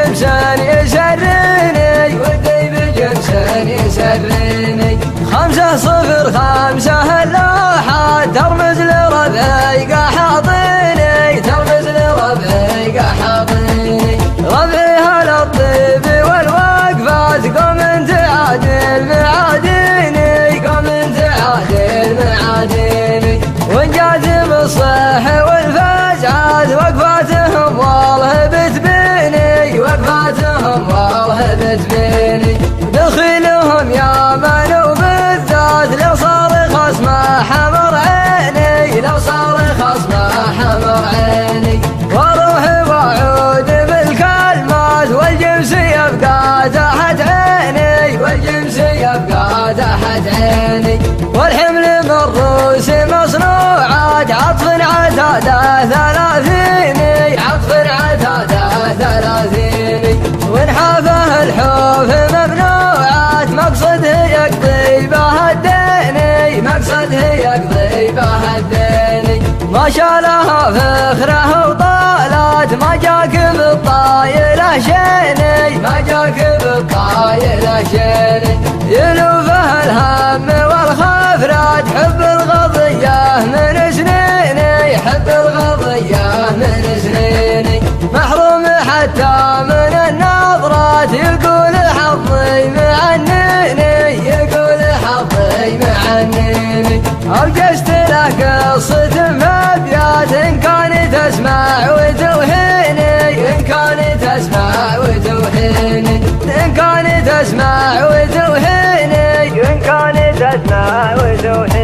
بجمس يسرني ودي بجمس يسرني 5-0-5 اللوحة ترمز لربيق حاضني ترمز لربيق حاضني ربيها للطيب والوقفات قوم تعادل معادني قوم تعادل معادني وانجازم الصح والفزعات وقفاتهم والله بتبيني وقفاتهم والله بتبيني دخيلهم يا من وبالذات لو صار خصمه حمر عيني لو صار خصمه حمر عيني واروح واعود بالكلمات والجمس يبقى تحت عيني والجمس يبقى تحت عيني والحمل من روس مصنوعات عطف عتاده ثلاثيني عطف عتاده ثلاثيني ونحافه الحوف ممنوعات مقصده يقضي به الديني مقصده يقضي به الديني ما شالها فخره وطالات ما جاك بالطايله شيني ما جاك بالطايله شيني يلوفه الهم والخفرات حب الغضيه من سنيني حب الغضيه من سنيني محروم حتى من النظرات يقول حظي معنيني يقول حظي معنيني أوجزت لك قصة فابيات إن كان تسمع وتوهيني إن كان تسمع وتوهيني إن كان تسمع وتوهيني إن كان تسمع وتوهيني